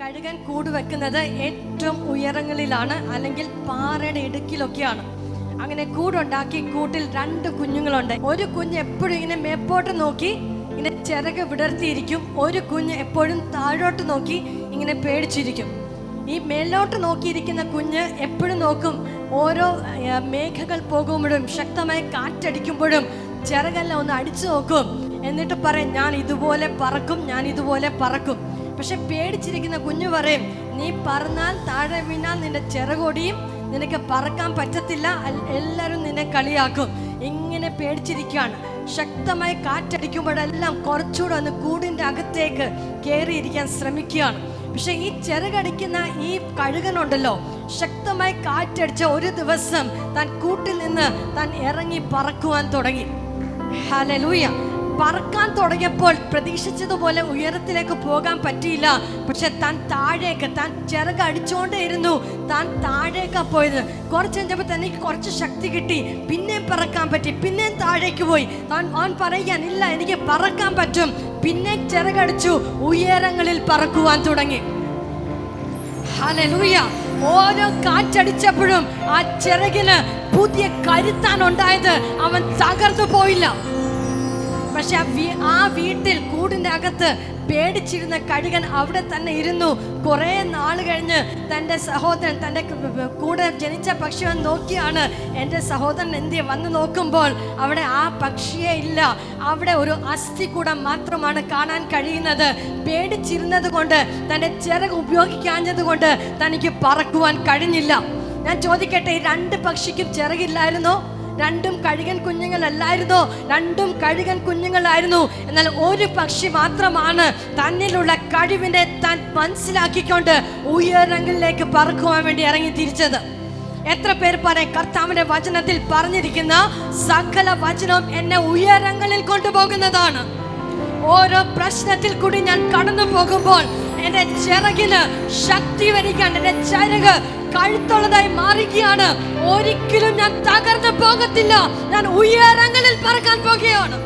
കഴുകൻ കൂട് വെക്കുന്നത് ഏറ്റവും ഉയരങ്ങളിലാണ്, അല്ലെങ്കിൽ പാറയുടെ ഇടുക്കിലൊക്കെയാണ്. അങ്ങനെ കൂടുണ്ടാക്കി കൂട്ടിൽ 2 കുഞ്ഞുങ്ങളുണ്ട്. ഒരു കുഞ്ഞ് എപ്പോഴും ഇങ്ങനെ മേപ്പോട്ട് നോക്കി ഇങ്ങനെ ചിറക് വിടർത്തിയിരിക്കും. ഒരു കുഞ്ഞ് എപ്പോഴും താഴോട്ട് നോക്കി ഇങ്ങനെ പേടിച്ചിരിക്കും. ഈ മേലോട്ട് നോക്കിയിരിക്കുന്ന കുഞ്ഞ് എപ്പോഴും നോക്കും, ഓരോ മേഘങ്ങൾ പോകുമ്പോഴും ശക്തമായി കാറ്റടിക്കുമ്പോഴും ചിറകെല്ലാം ഒന്ന് അടിച്ചു നോക്കും. എന്നിട്ട് പറയും, ഞാൻ ഇതുപോലെ പറക്കും, ഞാൻ ഇതുപോലെ പറക്കും. പക്ഷെ പേടിച്ചിരിക്കുന്ന കുഞ്ഞു പറയും, നീ പറന്നാൽ താഴെ വീണാൽ നിന്റെ ചിറകൊടിയും, നിനക്ക് പറക്കാൻ പറ്റത്തില്ല, എല്ലാവരും നിന്നെ കളിയാക്കും. ഇങ്ങനെ പേടിച്ചിരിക്കുകയാണ്. ശക്തമായി കാറ്റടിക്കുമ്പോഴെല്ലാം കുറച്ചുകൂടെ ഒന്ന് കൂടിൻ്റെ അകത്തേക്ക് കയറിയിരിക്കാൻ ശ്രമിക്കുകയാണ്. പക്ഷെ ഈ ചിറകടിക്കുന്ന ഈ കഴുകനുണ്ടല്ലോ, ശക്തമായി കാറ്റടിച്ച ഒരു ദിവസം താൻ കൂട്ടിൽ നിന്ന് താൻ ഇറങ്ങി പറക്കുവാൻ തുടങ്ങി. ഹല്ലേലൂയ. പറക്കാൻ തുടങ്ങിയപ്പോൾ പ്രതീക്ഷിച്ചതുപോലെ ഉയരത്തിലേക്ക് പോകാൻ പറ്റിയില്ല. പക്ഷെ താൻ താഴേക്ക്, താൻ ചിറക് അടിച്ചുകൊണ്ടേയിരുന്നു, താൻ താഴേക്കാ പോയത്. കുറച്ച് കഴിഞ്ഞപ്പോൾ തനിക്ക് കുറച്ച് ശക്തി കിട്ടി, പിന്നെയും പറക്കാൻ പറ്റി, പിന്നെയും താഴേക്ക് പോയി. അവൻ പറയാൻ, ഇല്ല എനിക്ക് പറക്കാൻ പറ്റും. പിന്നെ ചിറകടിച്ചു, ഉയരങ്ങളിൽ പറക്കുവാൻ തുടങ്ങി. ഹല്ലേലൂയ. ഓരോ കാറ്റടിച്ചപ്പോഴും ആ ചിറകിന് പുതിയ കരുത്താനുണ്ടായത്. അവൻ തകർന്നു പോയില്ല. പക്ഷെ ആ വീട്ടിൽ കൂടിൻ്റെ അകത്ത് പേടിച്ചിരുന്ന കഴുകൻ അവിടെ തന്നെ ഇരുന്നു. കുറേ നാൾ കഴിഞ്ഞ് തൻ്റെ സഹോദരൻ, തൻ്റെ കൂടെ ജനിച്ച പക്ഷിയെ നോക്കിയാണ്, എൻ്റെ സഹോദരൻ എന്തിയെ വന്ന് നോക്കുമ്പോൾ അവിടെ ആ പക്ഷിയെ ഇല്ല. അവിടെ ഒരു അസ്ഥികൂടം മാത്രമാണ് കാണാൻ കഴിയുന്നത്. പേടിച്ചിരുന്നത് കൊണ്ട്, തൻ്റെ ചിറക് ഉപയോഗിക്കാഞ്ഞത് കൊണ്ട് തനിക്ക് പറക്കുവാൻ കഴിഞ്ഞില്ല. ഞാൻ ചോദിക്കട്ടെ, 2 പക്ഷിക്കും ചിറകില്ലായിരുന്നോ? 2 കഴുകൻ കുഞ്ഞുങ്ങളല്ലായിരുന്നോ? 2 കഴുകൻ കുഞ്ഞുങ്ങളായിരുന്നു. എന്നാൽ ഒരു പക്ഷി മാത്രമാണ് തന്നിലുള്ള കഴിവിനെ താൻ മനസ്സിലാക്കിക്കൊണ്ട് ഉയരങ്ങളിലേക്ക് പറക്കുവാൻ വേണ്ടി ഇറങ്ങി തിരിച്ചത്. എത്ര പേർ പറയും, കർത്താവിന്റെ വചനത്തിൽ പറഞ്ഞിരിക്കുന്ന സകല വചനവും എന്നെ ഉയരങ്ങളിൽ കൊണ്ടുപോകുന്നതാണ്. ഓരോ പ്രശ്നത്തിൽ കൂടി ഞാൻ കടന്നു പോകുമ്പോൾ എൻ്റെ ചിറകിന് ശക്തി വരികയാണ്. എൻ്റെ ചിറക് കഴുത്തുള്ളതായി മാറുകയാണ്. ഒരിക്കലും ഞാൻ തകർന്നു പോകത്തില്ല. ഞാൻ ഉയരങ്ങളിൽ പറക്കാൻ പോകുകയാണ്.